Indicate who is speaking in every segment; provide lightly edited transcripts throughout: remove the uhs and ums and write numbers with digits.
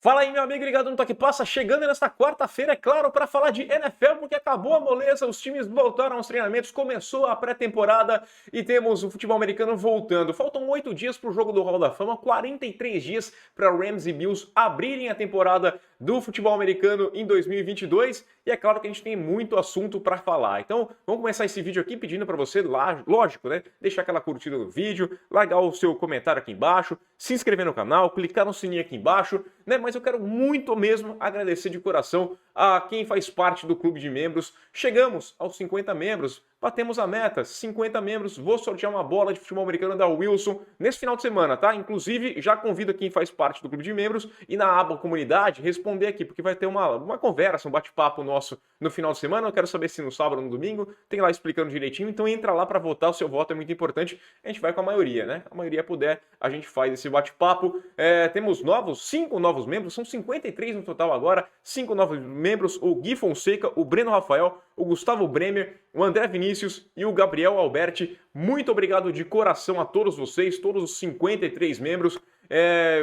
Speaker 1: Fala aí, meu amigo ligado no Toque Passa, chegando nesta quarta-feira, é claro, para falar de NFL, porque acabou a moleza, os times voltaram aos treinamentos, começou a pré-temporada e temos o futebol americano voltando. Faltam 8 dias para o jogo do Hall da Fama, 43 dias para Rams e Bills abrirem a temporada do futebol americano em 2022 e é claro que a gente tem muito assunto para falar. Então, vamos começar esse vídeo aqui pedindo para você, lógico, né, deixar aquela curtida no vídeo, largar o seu comentário aqui embaixo, se inscrever no canal, clicar no sininho aqui embaixo, né, mas eu quero muito mesmo agradecer de coração a quem faz parte do clube de membros. Chegamos aos 50 membros, batemos a meta, 50 membros, vou sortear uma bola de futebol americano da Wilson nesse final de semana, tá? Inclusive, já convido quem faz parte do clube de membros e na aba comunidade responder aqui, porque vai ter uma conversa, um bate-papo nosso no final de semana. Eu quero saber se no sábado ou no domingo, tem lá explicando direitinho, então entra lá para votar, o seu voto é muito importante. A gente vai com a maioria, né? A maioria puder, a gente faz esse bate-papo. Temos 5 novos membros, são 53 no total agora, 5 novos membros, o Gui Fonseca, o Breno Rafael, o Gustavo Bremer, o André Vinícius e o Gabriel Alberti. Muito obrigado de coração a todos vocês, todos os 53 membros.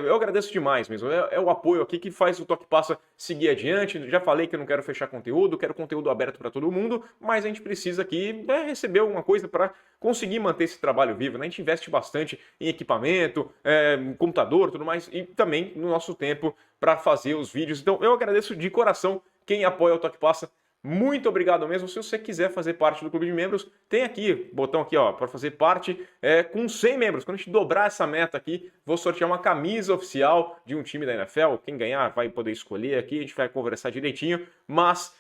Speaker 1: Eu agradeço demais mesmo, é o apoio aqui que faz o Toque Passa seguir adiante. Já falei que eu não quero fechar conteúdo, quero conteúdo aberto para todo mundo, mas a gente precisa aqui receber alguma coisa para conseguir manter esse trabalho vivo, né? A gente investe bastante em equipamento, computador, tudo mais, e também no nosso tempo para fazer os vídeos. Então eu agradeço de coração quem apoia o Toque Passa. Muito obrigado mesmo. Se você quiser fazer parte do clube de membros, tem aqui, botão aqui, ó, para fazer parte com 100 membros. Quando a gente dobrar essa meta aqui, vou sortear uma camisa oficial de um time da NFL. Quem ganhar vai poder escolher aqui, a gente vai conversar direitinho, mas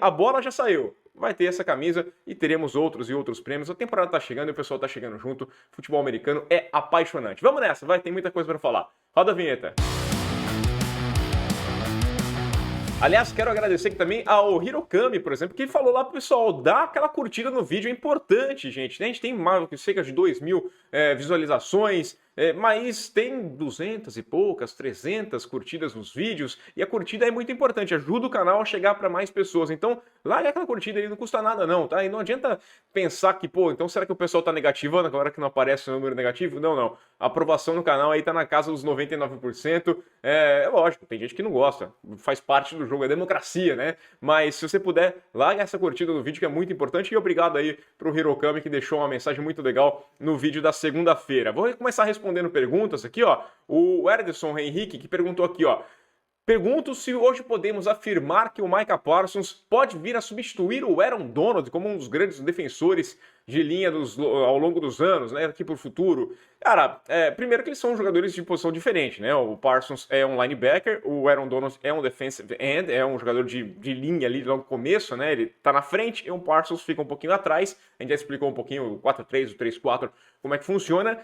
Speaker 1: a bola já saiu. Vai ter essa camisa e teremos outros e outros prêmios. A temporada tá chegando e o pessoal tá chegando junto. Futebol americano é apaixonante. Vamos nessa, tem muita coisa para falar. Roda a vinheta. Aliás, quero agradecer aqui também ao Hirokami, por exemplo, que falou lá pro pessoal, dá aquela curtida no vídeo, é importante, gente, né? A gente tem mais de cerca de 2.000 visualizações, mas tem 200 e poucas, 300 curtidas nos vídeos, e a curtida é muito importante, ajuda o canal a chegar para mais pessoas. Então, larga aquela curtida aí, não custa nada não, tá? E não adianta pensar que, pô, então será que o pessoal tá negativando agora que não aparece o número negativo? Não, não. A aprovação no canal aí tá na casa dos 99%. É lógico, tem gente que não gosta, faz parte do jogo, é democracia, né? Mas se você puder, larga essa curtida no vídeo que é muito importante. E obrigado aí pro Hirokami que deixou uma mensagem muito legal no vídeo da segunda-feira. Vou começar respondendo perguntas aqui, ó. O Ederson Henrique que perguntou aqui, ó. Pergunto se hoje podemos afirmar que o Micah Parsons pode vir a substituir o Aaron Donald como um dos grandes defensores de linha ao longo dos anos, né, aqui para o futuro. Cara, primeiro que eles são jogadores de posição diferente, né? O Parsons é um linebacker, o Aaron Donald é um defensive end, é um jogador de linha ali logo no começo, né? Ele tá na frente e o Parsons fica um pouquinho atrás. A gente já explicou um pouquinho o 4-3, o 3-4, como é que funciona.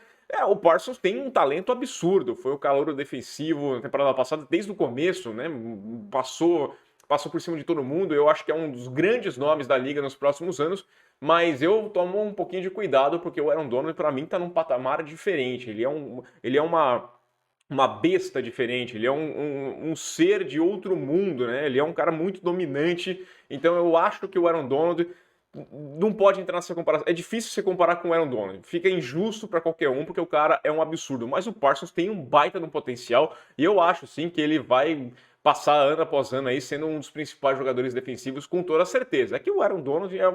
Speaker 1: O Parsons tem um talento absurdo, foi o calouro defensivo na temporada passada desde o começo, né? Passou por cima de todo mundo. Eu acho que é um dos grandes nomes da liga nos próximos anos, mas eu tomo um pouquinho de cuidado porque o Aaron Donald para mim tá num patamar diferente. Ele é uma besta diferente, ele é um ser de outro mundo, né? Ele é um cara muito dominante, então eu acho que o Aaron Donald não pode entrar nessa comparação. É difícil você comparar com o Aaron Donald. Fica injusto para qualquer um, porque o cara é um absurdo. Mas o Parsons tem um baita no potencial, e eu acho sim que ele vai passar ano após ano aí sendo um dos principais jogadores defensivos com toda certeza. É que o Aaron Donald é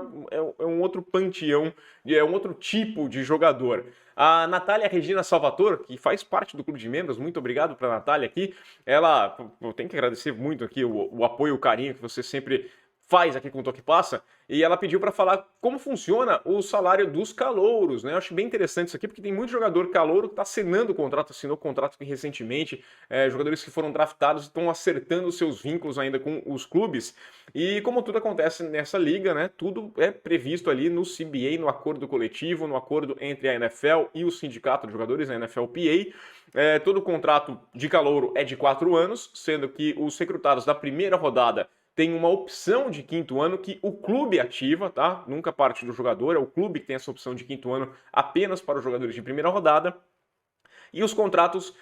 Speaker 1: um outro panteão, é um outro tipo de jogador. A Natália Regina Salvatore, que faz parte do clube de membros, muito obrigado para a Natália aqui. Eu tenho que agradecer muito aqui o apoio, o carinho que você sempre faz aqui com o Toque Passa, e ela pediu para falar como funciona o salário dos calouros, né? Eu acho bem interessante isso aqui, porque tem muito jogador calouro que está assinando o contrato, assinou o contrato recentemente, jogadores que foram draftados estão acertando seus vínculos ainda com os clubes, e como tudo acontece nessa liga, né? Tudo é previsto ali no CBA, no acordo coletivo, no acordo entre a NFL e o sindicato de jogadores, a NFLPA. Todo contrato de calouro é de 4 anos, sendo que os recrutados da primeira rodada tem uma opção de 5º ano que o clube ativa, tá? Nunca parte do jogador, é o clube que tem essa opção de 5º ano apenas para os jogadores de primeira rodada. E os contratos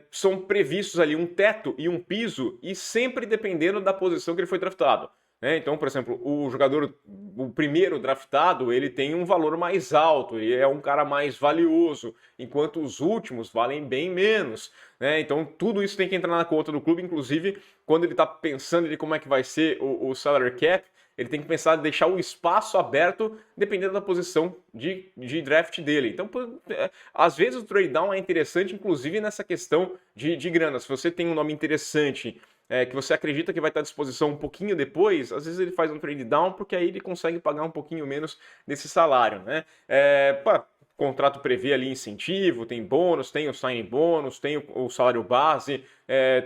Speaker 1: são previstos ali um teto e um piso, e sempre dependendo da posição que ele foi draftado. né? Então, por exemplo, o primeiro draftado, ele tem um valor mais alto, ele é um cara mais valioso, enquanto os últimos valem bem menos, né? Então, tudo isso tem que entrar na conta do clube, inclusive, quando ele está pensando em como é que vai ser o salary cap, ele tem que pensar em deixar o espaço aberto dependendo da posição de draft dele. Então, às vezes o trade down é interessante, inclusive nessa questão de grana. Se você tem um nome interessante, que você acredita que vai estar à disposição um pouquinho depois, às vezes ele faz um trade down, porque aí ele consegue pagar um pouquinho menos desse salário, né? O contrato prevê ali incentivo, tem bônus, tem o signing bônus, tem o salário base,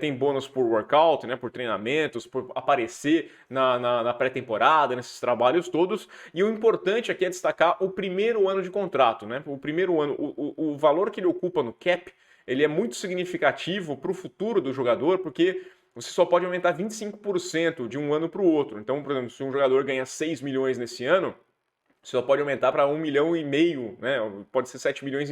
Speaker 1: tem bônus por workout, né, por treinamentos, por aparecer na pré-temporada, nesses trabalhos todos. E o importante aqui é destacar o primeiro ano de contrato, né? O primeiro ano, o valor que ele ocupa no cap, ele é muito significativo para o futuro do jogador, porque você só pode aumentar 25% de um ano para o outro. Então, por exemplo, se um jogador ganha 6 milhões nesse ano, você só pode aumentar para 1,5 milhão, né? Pode ser 7,5 milhões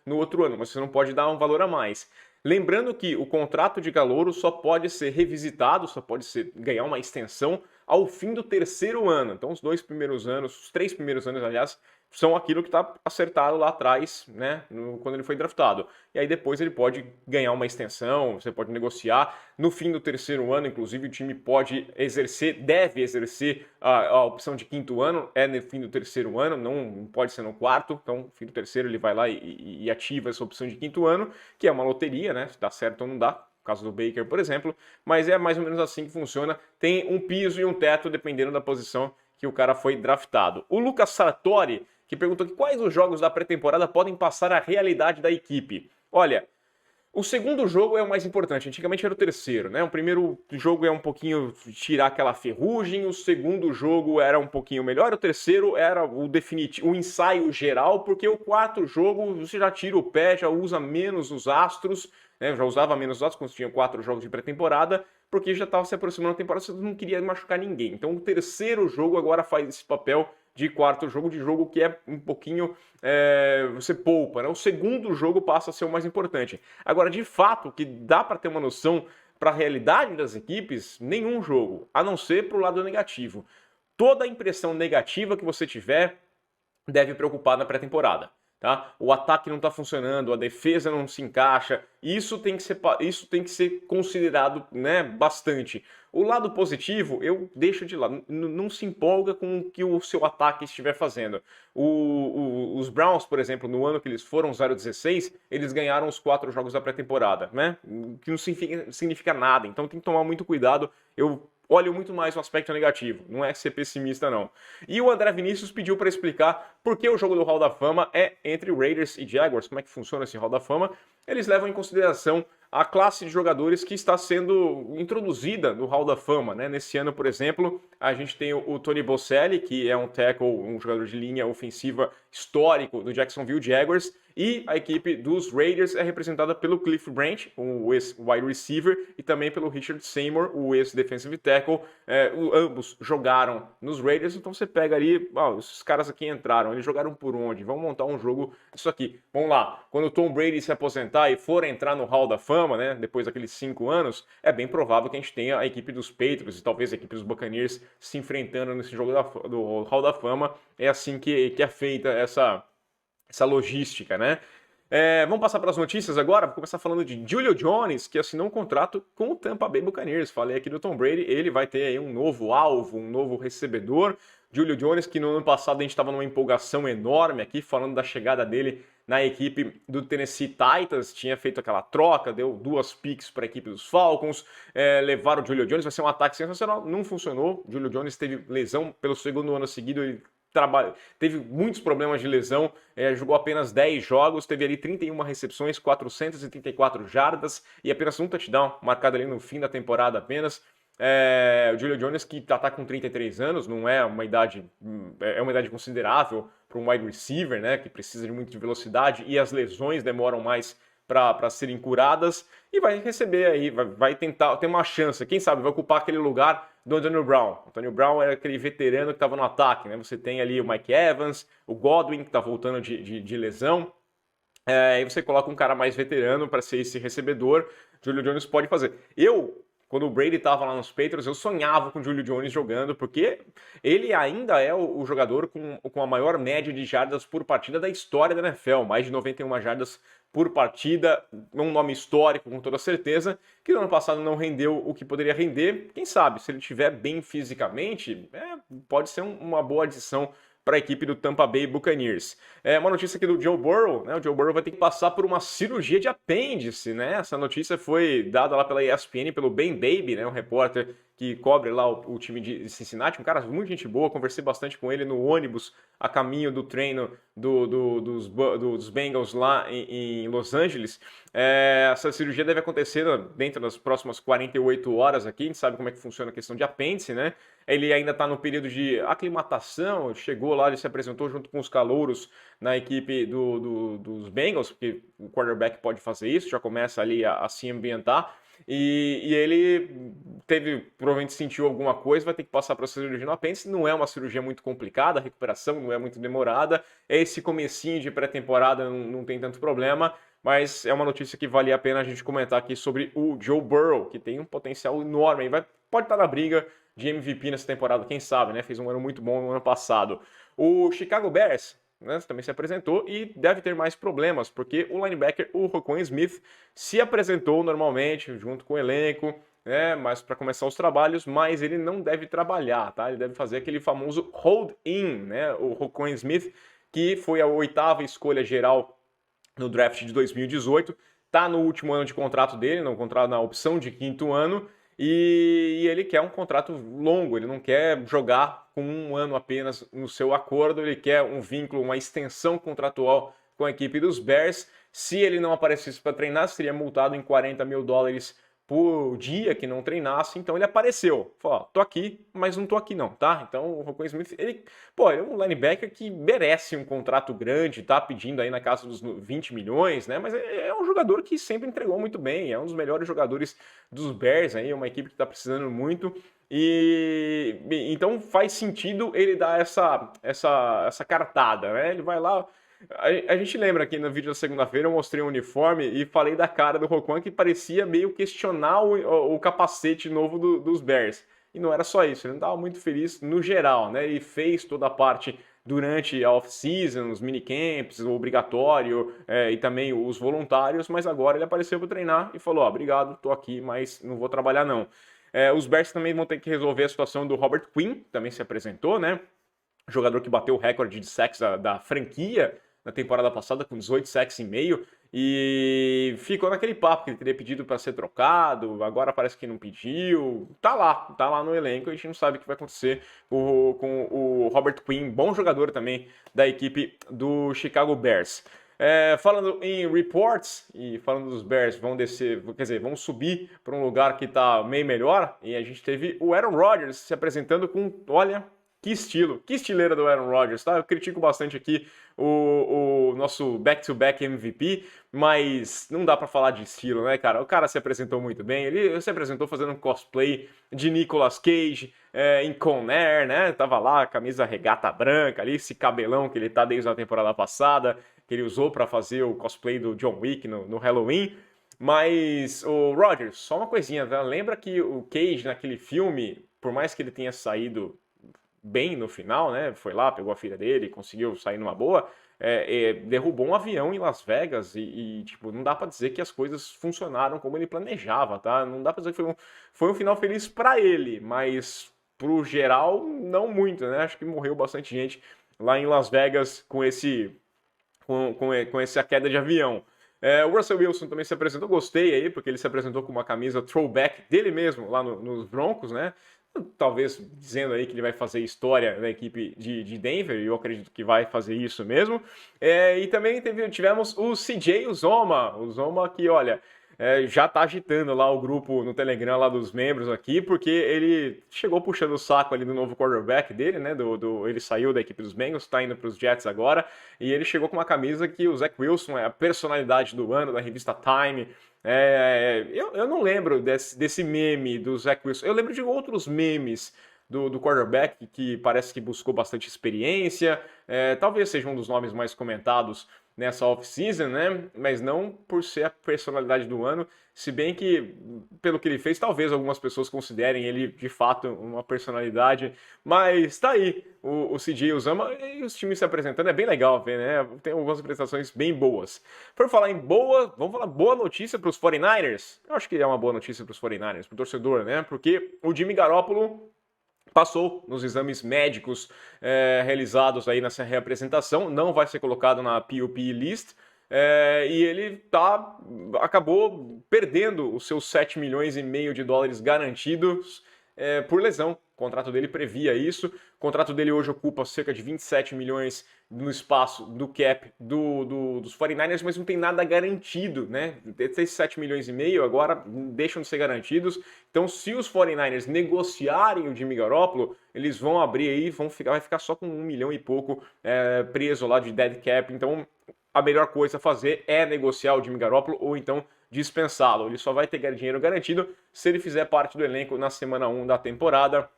Speaker 1: no outro ano, mas você não pode dar um valor a mais. Lembrando que o contrato de calouro só pode ser revisitado, só pode ganhar uma extensão ao fim do terceiro ano. Então, os 3 primeiros anos, aliás, são aquilo que está acertado lá atrás, né, quando ele foi draftado. E aí depois ele pode ganhar uma extensão, você pode negociar. No fim do terceiro ano, inclusive, o time deve exercer a opção de quinto ano, no fim do terceiro ano, não pode ser no quarto. Então, no fim do terceiro ele vai lá e ativa essa opção de quinto ano, que é uma loteria, né, se dá certo ou não dá. No caso do Baker, por exemplo, mas é mais ou menos assim que funciona. Tem um piso e um teto, dependendo da posição que o cara foi draftado. O Lucas Sartori, que perguntou aqui quais os jogos da pré-temporada podem passar a realidade da equipe. Olha, o segundo jogo é o mais importante, antigamente era o terceiro, né? O primeiro jogo é um pouquinho tirar aquela ferrugem, o segundo jogo era um pouquinho melhor, o terceiro era o definitivo, o ensaio geral, porque o quarto jogo você já tira o pé, já usa menos os astros, né? Já usava menos os astros quando tinha 4 jogos de pré-temporada, porque já estava se aproximando da temporada, você não queria machucar ninguém. Então o terceiro jogo agora faz esse papel de quarto jogo que é um pouquinho, você poupa, né? O segundo jogo passa a ser o mais importante. Agora, de fato, que dá para ter uma noção para a realidade das equipes, nenhum jogo, a não ser para o lado negativo. Toda impressão negativa que você tiver deve preocupar na pré-temporada. Tá? O ataque não está funcionando, a defesa não se encaixa, isso tem que ser considerado, né, bastante. O lado positivo, eu deixo de lado, não se empolga com o que o seu ataque estiver fazendo. Os Browns, por exemplo, no ano que eles foram 0-16, eles ganharam os 4 jogos da pré-temporada, né? Que não significa nada, então tem que tomar muito cuidado. Eu olho muito mais o aspecto negativo, não é ser pessimista não. E o André Vinícius pediu para explicar por que o jogo do Hall da Fama é entre Raiders e Jaguars, como é que funciona esse Hall da Fama. Eles levam em consideração a classe de jogadores que está sendo introduzida no Hall da Fama, né? Nesse ano, por exemplo, a gente tem o Tony Boselli, que é um tackle, um jogador de linha ofensiva histórico do Jacksonville Jaguars, e a equipe dos Raiders é representada pelo Cliff Branch, o ex-wide receiver, e também pelo Richard Seymour, o ex-defensive tackle. Ambos jogaram nos Raiders, então você pega ali, esses caras aqui entraram, eles jogaram por onde? Vamos montar um jogo disso aqui. Vamos lá, quando o Tom Brady se aposentar e for entrar no Hall da Fama, né, depois daqueles 5 anos, é bem provável que a gente tenha a equipe dos Patriots e talvez a equipe dos Buccaneers se enfrentando nesse jogo do Hall da Fama. É assim que é feita essa logística, né? Vamos passar para as notícias agora. Vou começar falando de Julio Jones, que assinou um contrato com o Tampa Bay Buccaneers. Falei aqui do Tom Brady, ele vai ter aí um novo alvo, um novo recebedor. Julio Jones, que no ano passado a gente estava numa empolgação enorme aqui, falando da chegada dele na equipe do Tennessee Titans, tinha feito aquela troca, deu 2 picks para a equipe dos Falcons, levaram o Julio Jones, vai ser um ataque sensacional, não funcionou. Julio Jones teve lesão pelo segundo ano seguido, ele teve muitos problemas de lesão, jogou apenas 10 jogos, teve ali 31 recepções, 434 jardas e apenas um touchdown marcado ali no fim da temporada apenas. O Julio Jones, que tá com 33 anos, não é uma idade, é uma idade considerável para um wide receiver, né, que precisa de muito de velocidade e as lesões demoram mais para serem curadas, e vai receber aí, vai tentar, ter uma chance, quem sabe vai ocupar aquele lugar do Antonio Brown. O Antonio Brown era aquele veterano que estava no ataque, né? Você tem ali o Mike Evans, o Godwin, que está voltando de lesão, e você coloca um cara mais veterano para ser esse recebedor. Julio Jones pode fazer. Eu quando o Brady estava lá nos Patriots, eu sonhava com o Julio Jones jogando, porque ele ainda é o jogador com a maior média de jardas por partida da história da NFL, mais de 91 jardas por partida, um nome histórico com toda certeza, que no ano passado não rendeu o que poderia render. Quem sabe, se ele estiver bem fisicamente, pode ser uma boa adição para a equipe do Tampa Bay Buccaneers. Uma notícia aqui do Joe Burrow, né? O Joe Burrow vai ter que passar por uma cirurgia de apêndice, né? Essa notícia foi dada lá pela ESPN, pelo Ben Baby, né? Um repórter que cobre lá o time de Cincinnati, um cara muito gente boa, conversei bastante com ele no ônibus a caminho do treino dos Bengals lá em Los Angeles. Essa cirurgia deve acontecer dentro das próximas 48 horas aqui, a gente sabe como é que funciona a questão de apêndice, né? Ele ainda está no período de aclimatação, chegou lá, ele se apresentou junto com os calouros na equipe dos Bengals, porque o quarterback pode fazer isso, já começa ali a se ambientar. E ele provavelmente sentiu alguma coisa, vai ter que passar para a cirurgia no apêndice. Não é uma cirurgia muito complicada, a recuperação não é muito demorada. Esse comecinho de pré-temporada não tem tanto problema, mas é uma notícia que vale a pena a gente comentar aqui sobre o Joe Burrow, que tem um potencial enorme. Pode estar na briga de MVP nessa temporada, quem sabe, né? Fez um ano muito bom no ano passado. O Chicago Bears, né, também se apresentou e deve ter mais problemas, porque o linebacker, o Roquan Smith, se apresentou normalmente junto com o elenco, né, mas para começar os trabalhos, mas ele não deve trabalhar, tá? Ele deve fazer aquele famoso hold-in, né? O Roquan Smith, que foi a 8ª escolha geral no draft de 2018, tá no último ano de contrato dele, na opção de 5º ano, e ele quer um contrato longo, ele não quer jogar com um ano apenas no seu acordo, ele quer um vínculo, uma extensão contratual com a equipe dos Bears. Se ele não aparecesse para treinar, seria multado em $40 mil por dia que não treinasse, então ele apareceu. Falou, tô aqui, mas não tô aqui não, tá? Então o Roquan Smith, ele é um linebacker que merece um contrato grande, tá pedindo aí na casa dos 20 milhões, né? Mas é um jogador que sempre entregou muito bem, é um dos melhores jogadores dos Bears aí, uma equipe que tá precisando muito. E então faz sentido ele dar essa cartada, né? Ele vai lá. A gente lembra aqui no vídeo da segunda-feira, eu mostrei um uniforme e falei da cara do Roquan que parecia meio questionar o capacete novo dos Bears. E não era só isso, ele não estava muito feliz no geral, né? Ele fez toda a parte durante a off-season, os minicamps, o obrigatório e também os voluntários, mas agora ele apareceu para treinar e falou, obrigado, tô aqui, mas não vou trabalhar não. Os Bears também vão ter que resolver a situação do Robert Quinn, também se apresentou, né? Jogador que bateu o recorde de sacks da franquia na temporada passada, com 18 sacks e meio, e ficou naquele papo que ele teria pedido para ser trocado, agora parece que não pediu, tá lá no elenco, a gente não sabe o que vai acontecer com o Robert Quinn, bom jogador também da equipe do Chicago Bears. Falando em reports e falando dos Bears, vão descer, quer dizer, vão subir para um lugar que tá meio melhor, e a gente teve o Aaron Rodgers se apresentando com, olha, que estilo, que estileira do Aaron Rodgers, tá? Eu critico bastante aqui o nosso back-to-back MVP, mas não dá pra falar de estilo, né, cara? O cara se apresentou muito bem, ele se apresentou fazendo um cosplay de Nicolas Cage em Con Air, né? Tava lá, camisa regata branca ali, esse cabelão que ele tá desde a temporada passada, que ele usou pra fazer o cosplay do John Wick no Halloween. Mas, o Rodgers, só uma coisinha, tá? Lembra que o Cage naquele filme, por mais que ele tenha saído bem no final, né? Foi lá, pegou a filha dele, conseguiu sair numa boa, derrubou um avião em Las Vegas e tipo, não dá pra dizer que as coisas funcionaram como ele planejava, tá? Não dá pra dizer que foi um final feliz pra ele, mas pro geral, não muito, né? Acho que morreu bastante gente lá em Las Vegas com essa queda de avião. O Russell Wilson também se apresentou, gostei aí, porque ele se apresentou com uma camisa throwback dele mesmo lá nos Broncos, né? Talvez dizendo aí que ele vai fazer história na equipe de Denver, e eu acredito que vai fazer isso mesmo. E também tivemos o CJ Uzomah que, olha, já tá agitando lá o grupo no Telegram lá dos membros aqui, porque ele chegou puxando o saco ali do novo quarterback dele, né? Ele saiu da equipe dos Bengals, tá indo pros Jets agora, e ele chegou com uma camisa que o Zach Wilson é a personalidade do ano da revista Time. Eu não lembro desse meme do Zach Wilson, eu lembro de outros memes do quarterback que parece que buscou bastante experiência, talvez seja um dos nomes mais comentados nessa off-season, né? Mas não por ser a personalidade do ano, se bem que, pelo que ele fez, talvez algumas pessoas considerem ele de fato uma personalidade, mas tá aí o CJ Uzomah e os times se apresentando, é bem legal ver, né? Tem algumas apresentações bem boas. Por falar em boa, vamos falar boa notícia para os 49ers? Eu acho que é uma boa notícia para os 49ers, para o torcedor, né? Porque o Jimmy Garoppolo passou nos exames médicos realizados aí nessa reapresentação, não vai ser colocado na PUP list, e ele acabou perdendo os seus 7 milhões e meio de dólares garantidos por lesão. O contrato dele previa isso. O contrato dele hoje ocupa cerca de 27 milhões no espaço do cap dos 49ers, mas não tem nada garantido, né? Esses 7 milhões e meio agora deixam de ser garantidos. Então, se os 49ers negociarem o Jimmy Garoppolo, eles vão abrir aí, vai ficar só com 1 milhão e pouco preso lá de dead cap. Então, a melhor coisa a fazer é negociar o Jimmy Garoppolo ou então dispensá-lo. Ele só vai ter dinheiro garantido se ele fizer parte do elenco na semana 1 da temporada.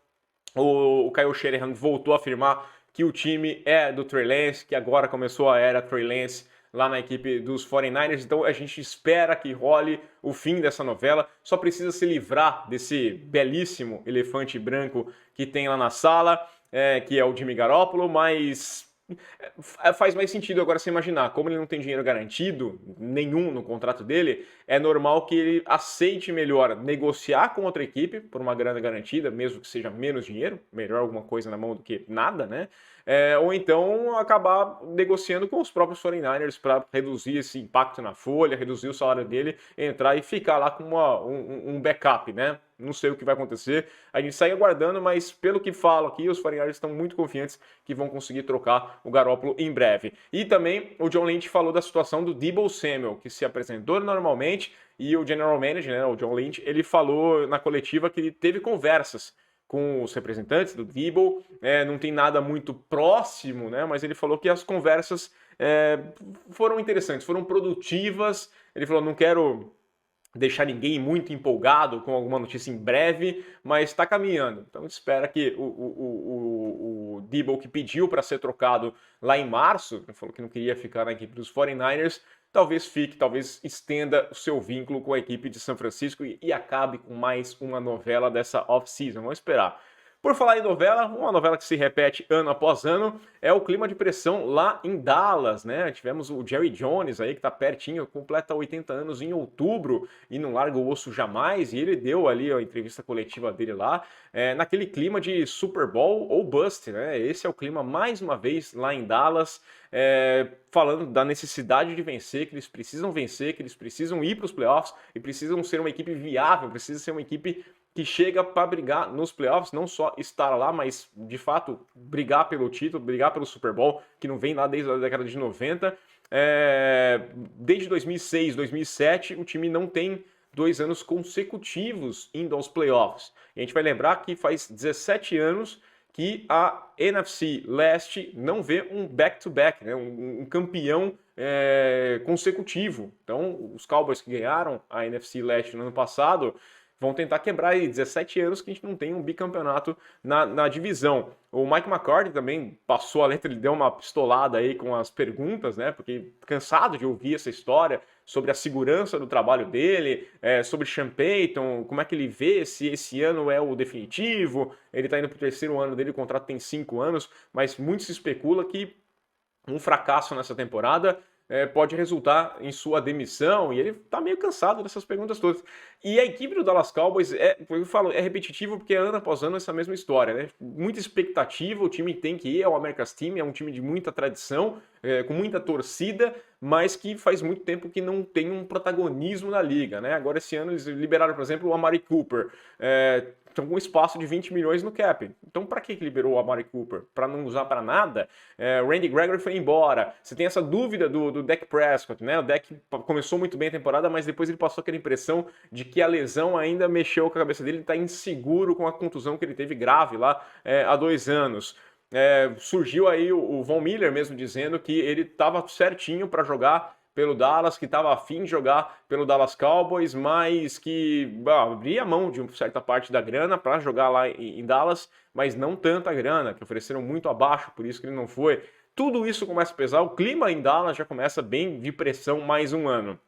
Speaker 1: O Kyle Shanahan voltou a afirmar que o time é do Trey Lance, que agora começou a era Trey Lance lá na equipe dos 49ers, então a gente espera que role o fim dessa novela, só precisa se livrar desse belíssimo elefante branco que tem lá na sala, que é o Jimmy Garoppolo, mas faz mais sentido agora você imaginar, como ele não tem dinheiro garantido, nenhum no contrato dele, é normal que ele aceite melhor negociar com outra equipe por uma grana garantida, mesmo que seja menos dinheiro, melhor alguma coisa na mão do que nada, né? Ou então acabar negociando com os próprios 49ers para reduzir esse impacto na folha, reduzir o salário dele, entrar e ficar lá com um backup, né? Não sei o que vai acontecer, a gente segue aguardando, mas pelo que falo aqui, os 49ers estão muito confiantes que vão conseguir trocar o Garoppolo em breve. E também o John Lynch falou da situação do Deebo Samuel, que se apresentou normalmente, e o General Manager, né, o John Lynch, ele falou na coletiva que ele teve conversas com os representantes do Deebo, não tem nada muito próximo, né, mas ele falou que as conversas foram interessantes, foram produtivas. Ele falou, não quero deixar ninguém muito empolgado com alguma notícia em breve, mas está caminhando. Então espera que o Deebo, que pediu para ser trocado lá em março, falou que não queria ficar na equipe dos 49ers, talvez fique, talvez estenda o seu vínculo com a equipe de São Francisco e acabe com mais uma novela dessa off-season. Vamos esperar. Por falar em novela, uma novela que se repete ano após ano é o clima de pressão lá em Dallas, né? Tivemos o Jerry Jones aí, que tá pertinho, completa 80 anos em outubro e não larga o osso jamais, e ele deu ali a entrevista coletiva dele lá, naquele clima de Super Bowl ou bust, né? Esse é o clima, mais uma vez, lá em Dallas, falando da necessidade de vencer, que eles precisam vencer, que eles precisam ir para os playoffs e precisam ser uma equipe viável, precisa ser uma equipe que chega para brigar nos playoffs, não só estar lá, mas de fato brigar pelo título, brigar pelo Super Bowl, que não vem lá desde a década de 90. Desde 2006, 2007, o time não tem 2 anos consecutivos indo aos playoffs. E a gente vai lembrar que faz 17 anos que a NFC Leste não vê um back-to-back, né? um campeão consecutivo. Então, os Cowboys que ganharam a NFC Leste no ano passado vão tentar quebrar aí 17 anos que a gente não tem um bicampeonato na divisão. O Mike McCarthy também passou a letra, ele deu uma pistolada aí com as perguntas, né? Porque cansado de ouvir essa história sobre a segurança do trabalho dele, sobre Sean Payton, como é que ele vê se esse ano é o definitivo. Ele tá indo pro 3º ano dele, o contrato tem 5 anos, mas muito se especula que um fracasso nessa temporada pode resultar em sua demissão, e ele tá meio cansado dessas perguntas todas. E a equipe do Dallas Cowboys, eu falo, é repetitivo porque é ano após ano essa mesma história, né? Muita expectativa, o time tem que ir, é o America's Team, é um time de muita tradição, com muita torcida, mas que faz muito tempo que não tem um protagonismo na liga, né? Agora esse ano eles liberaram, por exemplo, o Amari Cooper, estão com um espaço de 20 milhões no cap. Então, para que liberou o Amari Cooper? Para não usar para nada? Randy Gregory foi embora. Você tem essa dúvida do Dak Prescott, né? O Dak começou muito bem a temporada, mas depois ele passou aquela impressão de que a lesão ainda mexeu com a cabeça dele. Ele está inseguro com a contusão que ele teve grave lá há 2 anos. Surgiu aí o Von Miller mesmo dizendo que ele estava certinho para jogar pelo Dallas, que estava afim de jogar pelo Dallas Cowboys, mas que abria mão de uma certa parte da grana para jogar lá em Dallas, mas não tanta grana, que ofereceram muito abaixo, por isso que ele não foi. tudo isso começa a pesar, o clima em Dallas já começa bem de pressão mais um ano.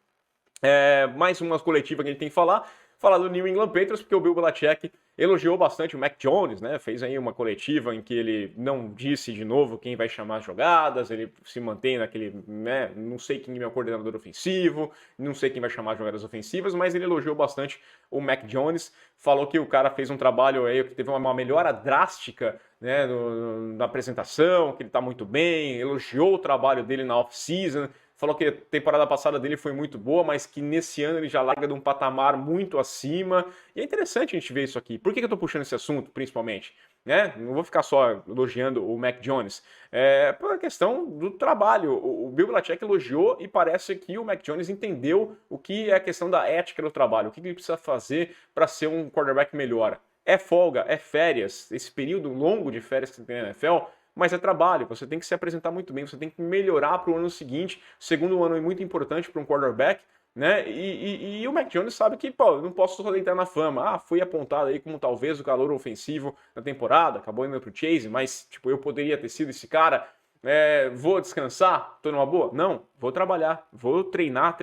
Speaker 1: Mais uma coletiva que a gente tem que falar do New England Patriots, porque o Bill Belichick elogiou bastante o Mac Jones, né? Fez aí uma coletiva em que ele não disse de novo quem vai chamar as jogadas, ele se mantém naquele, né? Não sei quem é o coordenador ofensivo, não sei quem vai chamar as jogadas ofensivas, mas ele elogiou bastante o Mac Jones, falou que o cara fez um trabalho aí que teve uma melhora drástica, né, na apresentação, que ele tá muito bem, elogiou o trabalho dele na off-season, falou que a temporada passada dele foi muito boa, mas que nesse ano ele já larga de um patamar muito acima. E é interessante a gente ver isso aqui. Por que eu tô puxando esse assunto, principalmente? Né? Não vou ficar só elogiando o Mac Jones. Pela questão do trabalho. O Bill Belichick elogiou e parece que o Mac Jones entendeu o que é a questão da ética do trabalho. O que ele precisa fazer para ser um quarterback melhor. É folga, é férias. Esse período longo de férias que você tem na NFL... mas é trabalho, você tem que se apresentar muito bem, você tem que melhorar para o ano seguinte. O segundo ano é muito importante para um quarterback, né? E o Mac Jones sabe que, pô, eu não posso só deitar na fama. Fui apontado aí como talvez o calor ofensivo da temporada, acabou indo pro Chase, mas, tipo, eu poderia ter sido esse cara. Vou descansar? Tô numa boa? Não, vou trabalhar, vou treinar.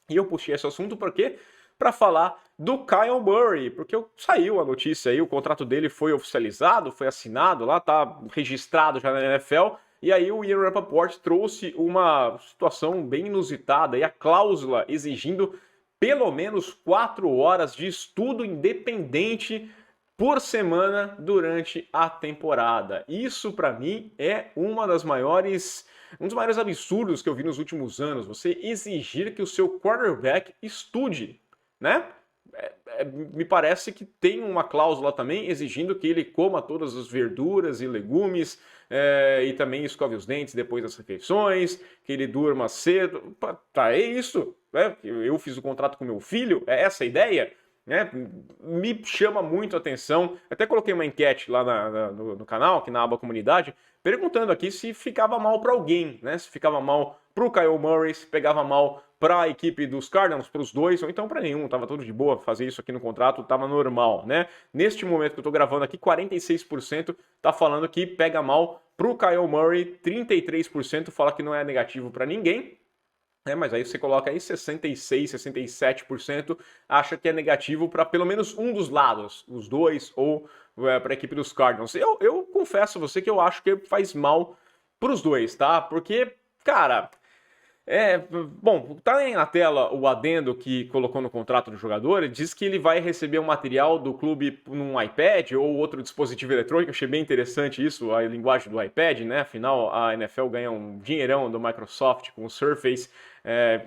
Speaker 1: E eu puxei esse assunto porque... para falar do Kyle Murray, porque saiu a notícia aí, o contrato dele foi oficializado, foi assinado lá, tá registrado já na NFL, e aí o Ian Rapoport trouxe uma situação bem inusitada, e a cláusula exigindo pelo menos 4 horas de estudo independente por semana durante a temporada. Isso, para mim, é um dos maiores absurdos que eu vi nos últimos anos, você exigir que o seu quarterback estude, né? Me parece que tem uma cláusula também exigindo que ele coma todas as verduras e legumes e também escove os dentes depois das refeições, que ele durma cedo. Tá, é isso. Né? Eu fiz o contrato com meu filho, é essa a ideia? Né? Me chama muito a atenção. Até coloquei uma enquete lá no canal, aqui na aba comunidade, perguntando aqui se ficava mal para alguém, né? Se ficava mal para o Kyle Murray, se pegava mal para a equipe dos Cardinals, para os dois, ou então para nenhum, tava tudo de boa, fazer isso aqui no contrato tava normal, né? Neste momento que eu tô gravando aqui, 46% tá falando que pega mal pro Kyle Murray, 33% fala que não é negativo para ninguém, mas aí você coloca aí 66, 67% acha que é negativo para pelo menos um dos lados, os dois ou para a equipe dos Cardinals. Eu confesso a você que eu acho que faz mal para os dois, tá? Porque, cara, bom, tá aí na tela o adendo que colocou no contrato do jogador, ele diz que ele vai receber um material do clube num iPad ou outro dispositivo eletrônico, achei bem interessante isso, a linguagem do iPad, né? Afinal, a NFL ganha um dinheirão do Microsoft com o Surface,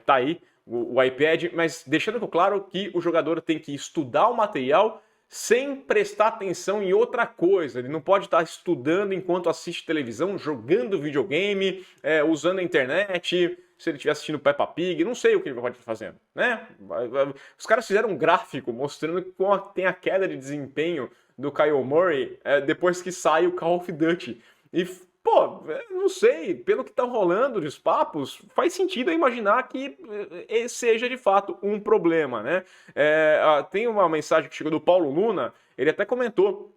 Speaker 1: tá aí o iPad, mas deixando claro que o jogador tem que estudar o material sem prestar atenção em outra coisa. Ele não pode estar estudando enquanto assiste televisão, jogando videogame, usando a internet, se ele estiver assistindo Peppa Pig, não sei o que ele pode estar fazendo, né? Os caras fizeram um gráfico mostrando como tem a queda de desempenho do Kyle Murray depois que sai o Call of Duty. E, pô, não sei, pelo que estão rolando dos papos, faz sentido eu imaginar que seja de fato um problema, né? Tem uma mensagem que chegou do Paulo Luna, ele até comentou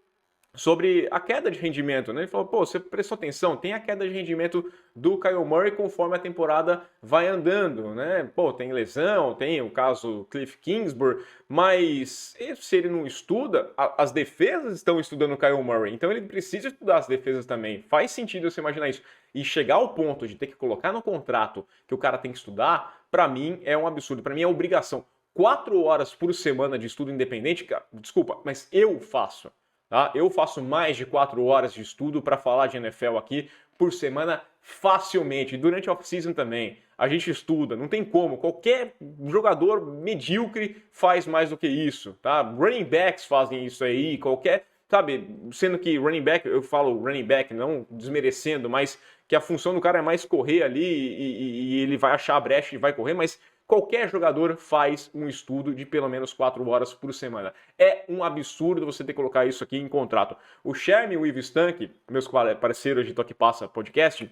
Speaker 1: sobre a queda de rendimento, né? Ele falou, pô, você prestou atenção, tem a queda de rendimento do Kyle Murray conforme a temporada vai andando, né? Pô, tem lesão, tem o caso Cliff Kingsbury, mas se ele não estuda, as defesas estão estudando o Kyle Murray, então ele precisa estudar as defesas também. Faz sentido você imaginar isso. E chegar ao ponto de ter que colocar no contrato que o cara tem que estudar, pra mim é um absurdo, pra mim é obrigação. 4 horas por semana de estudo independente, desculpa, mas eu faço. Tá? Eu faço mais de 4 horas de estudo para falar de NFL aqui por semana facilmente. Durante a off-season também. A gente estuda, não tem como. Qualquer jogador medíocre faz mais do que isso. Tá? Running backs fazem isso aí, qualquer... Sabe, sendo que running back, eu falo running back não desmerecendo, mas que a função do cara é mais correr ali e ele vai achar a brecha e vai correr, mas... Qualquer jogador faz um estudo de pelo menos 4 horas por semana. É um absurdo você ter que colocar isso aqui em contrato. O Sherman e o Ivo Stank, meus parceiros de Toque Passa Podcast,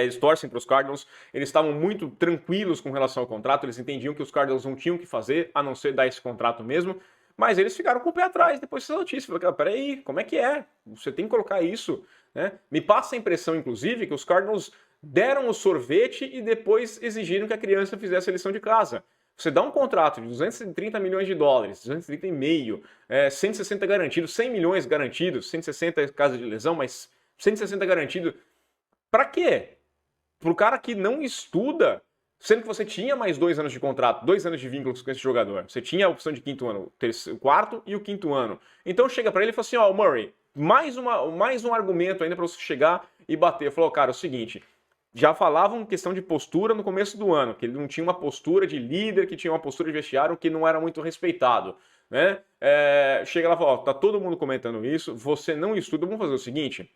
Speaker 1: eles torcem para os Cardinals, eles estavam muito tranquilos com relação ao contrato, eles entendiam que os Cardinals não tinham que fazer, a não ser dar esse contrato mesmo, Mas eles ficaram com o pé atrás depois dessa notícia. Falaram, peraí, como é que é? Você tem que colocar isso, né? Me passa a impressão, inclusive, que os Cardinals deram o sorvete e depois exigiram que a criança fizesse a lição de casa. Você dá um contrato de 230 milhões de dólares, 230 e meio, 160 garantidos, 100 milhões garantidos, 160 em caso de lesão, mas 160 garantido. Pra quê? Pro cara que não estuda, sendo que você tinha mais 2 anos de contrato, 2 anos de vínculos com esse jogador. Você tinha a opção de quinto ano, o quarto e o quinto ano. Então chega pra ele e fala assim, ó, Murray, mais um argumento ainda pra você chegar e bater. Falou, cara, é o seguinte, já falavam questão de postura no começo do ano, que ele não tinha uma postura de líder, que tinha uma postura de vestiário que não era muito respeitado, né? Chega lá e fala, ó, tá todo mundo comentando isso, você não estuda, vamos fazer o seguinte,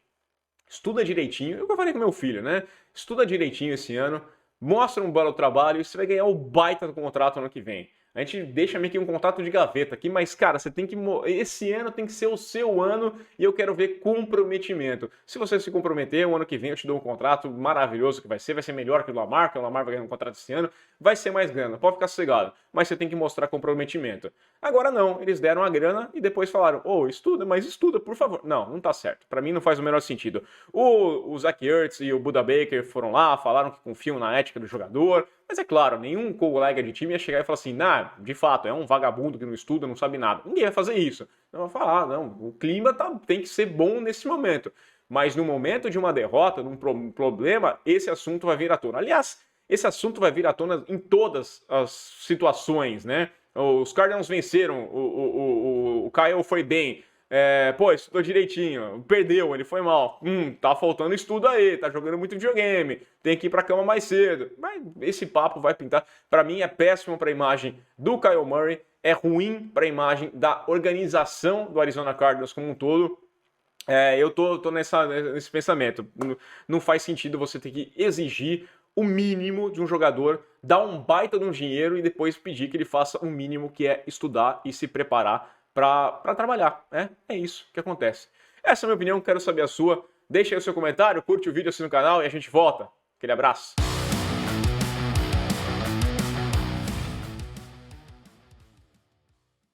Speaker 1: estuda direitinho, é o que eu falei com meu filho, né? Estuda direitinho esse ano, mostra um belo trabalho e você vai ganhar o baita do contrato ano que vem. A gente deixa meio que um contrato de gaveta aqui, mas, cara, você tem que. Esse ano tem que ser o seu ano e eu quero ver comprometimento. Se você se comprometer, o ano que vem eu te dou um contrato maravilhoso que vai ser melhor que o Lamar vai ganhar um contrato esse ano, vai ser mais grana, pode ficar sossegado, mas você tem que mostrar comprometimento. Agora não, eles deram a grana e depois falaram, estuda, mas estuda, por favor. Não, não tá certo. Pra mim não faz o menor sentido. O Zach Ertz e o Budda Baker foram lá, falaram que confiam na ética do jogador, mas é claro, nenhum colega de time ia chegar e falar assim, de fato, é um vagabundo que não estuda, não sabe nada. Ninguém vai fazer isso. Não vai falar, não, o clima tem que ser bom nesse momento. Mas no momento de uma derrota, num problema, esse assunto vai vir à tona. Aliás, esse assunto vai vir à tona em todas as situações, né? Os Cardinals venceram, o Kyle foi bem, estudou direitinho, perdeu, ele foi mal. Tá faltando estudo aí, tá jogando muito videogame, tem que ir pra cama mais cedo. Mas esse papo vai pintar. Pra mim é péssimo pra imagem do Kyle Murray, é ruim pra imagem da organização do Arizona Cardinals como um todo. Eu tô nesse pensamento. Não faz sentido você ter que exigir o mínimo de um jogador, dar um baita de um dinheiro e depois pedir que ele faça o mínimo, que é estudar e se preparar para trabalhar. É isso que acontece. Essa é a minha opinião, quero saber a sua. Deixa aí o seu comentário, curte o vídeo, assina o canal e a gente volta. Aquele abraço.